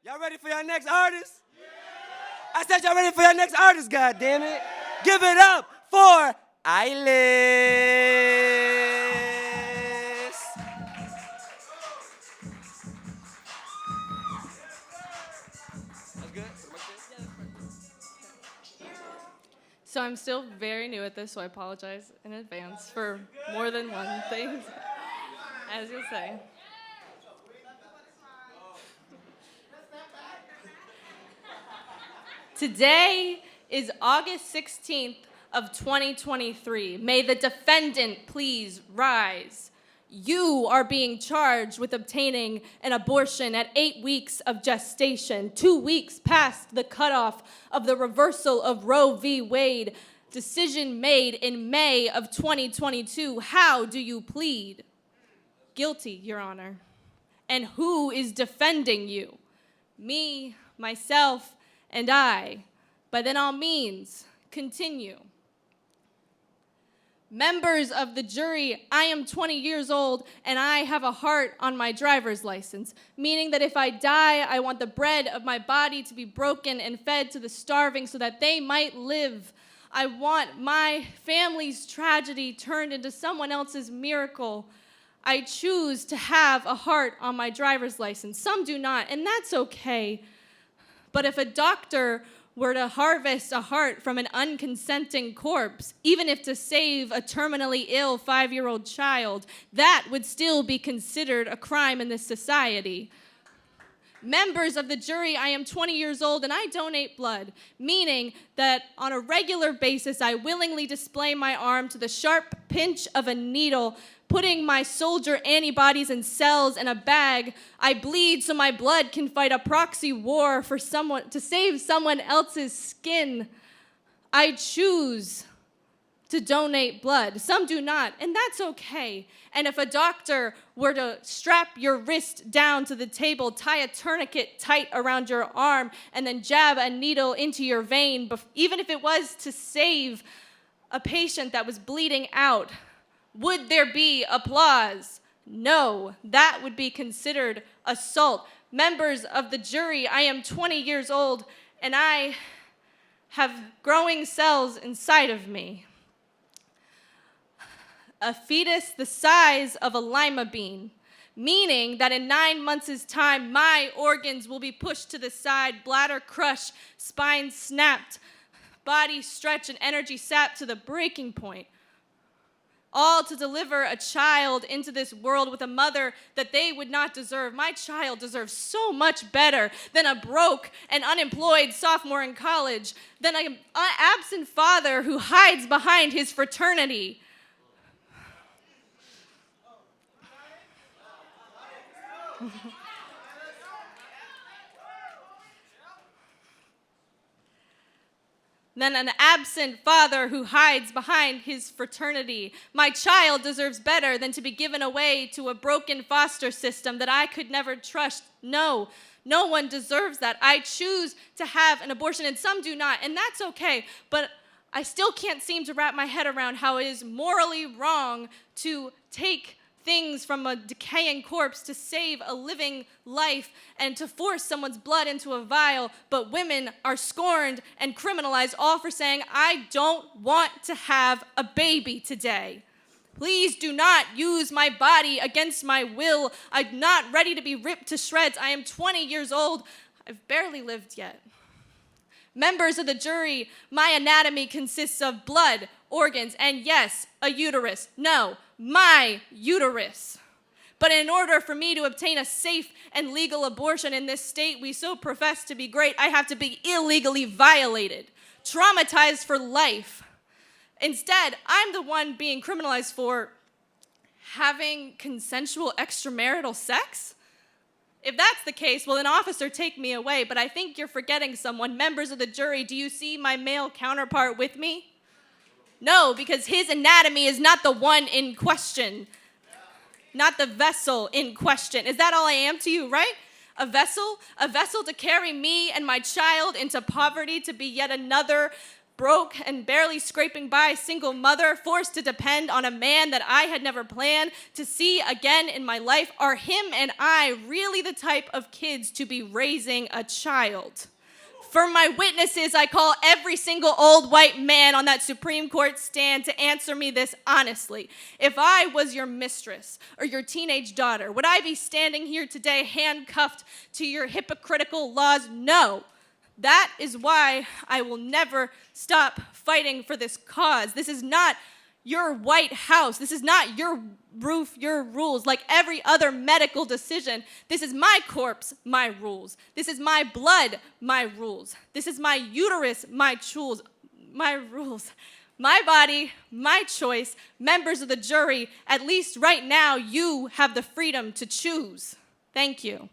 Y'all ready for your next artist? I said y'all ready for your next artist, God damn it. Give it up for Eilis. That's good? So I'm still very new at this, so I apologize in advance for more than one thing, as you'll say. Today is August 16th of 2023. May the defendant please rise. You are being charged with obtaining an abortion at 8 weeks of gestation, 2 weeks past the cutoff of the reversal of Roe v. Wade, decision made in May of 2022. How do you plead? Guilty, Your Honor. And who is defending you? Me, myself, and I. By then all means, continue. Members of the jury, I am 20 years old and I have a heart on my driver's license, meaning that if I die, I want the bread of my body to be broken and fed to the starving so that they might live. I want my family's tragedy turned into someone else's miracle. I choose to have a heart on my driver's license. Some do not, and that's okay. But if a doctor were to harvest a heart from an unconsenting corpse, even if to save a terminally ill 5-year-old child, that would still be considered a crime in this society. Members of the jury, I am 20 years old and I donate blood, meaning that on a regular basis, I willingly display my arm to the sharp pinch of a needle, putting my soldier antibodies and cells in a bag. I bleed so my blood can fight a proxy war for someone to save someone else's skin. I choose to donate blood. Some do not, and that's okay. And if a doctor were to strap your wrist down to the table, tie a tourniquet tight around your arm, and then jab a needle into your vein, even if it was to save a patient that was bleeding out, would there be applause? No, that would be considered assault. Members of the jury, I am 20 years old and I have growing cells inside of me. A fetus the size of a lima bean, meaning that in 9 months' time, my organs will be pushed to the side, bladder crushed, spine snapped, body stretched, and energy sapped to the breaking point. All to deliver a child into this world with a mother that they would not deserve. My child deserves so much better than a broke and unemployed sophomore in college, than an absent father who hides behind his fraternity. Than an absent father who hides behind his fraternity. My child deserves better than to be given away to a broken foster system that I could never trust. No, no one deserves that. I choose to have an abortion, and some do not, and that's okay. But I still can't seem to wrap my head around how it is morally wrong to take things from a decaying corpse to save a living life and to force someone's blood into a vial, but women are scorned and criminalized all for saying, I don't want to have a baby today. Please do not use my body against my will. I'm not ready to be ripped to shreds. I am 20 years old. I've barely lived yet. Members of the jury, my anatomy consists of blood, organs, and yes, a uterus. No, my uterus. But in order for me to obtain a safe and legal abortion in this state we so profess to be great, I have to be illegally violated, traumatized for life. Instead, I'm the one being criminalized for having consensual extramarital sex? If that's the case, well, then officer, take me away. But I think you're forgetting someone. Members of the jury, do you see my male counterpart with me? No, because his anatomy is not the one in question, not the vessel in question. Is that all I am to you, right? A vessel to carry me and my child into poverty, to be yet another broke and barely scraping by single mother, forced to depend on a man that I had never planned to see again in my life? Are him and I really the type of kids to be raising a child? For my witnesses, I call every single old white man on that Supreme Court stand to answer me this honestly. If I was your mistress or your teenage daughter, would I be standing here today handcuffed to your hypocritical laws? No. That is why I will never stop fighting for this cause. This is not your White House. This is not your roof, your rules. Like every other medical decision, this is my corpse, my rules. This is my blood, my rules. This is my uterus, my rules. My body, my choice. Members of the jury, at least right now, you have the freedom to choose. Thank you.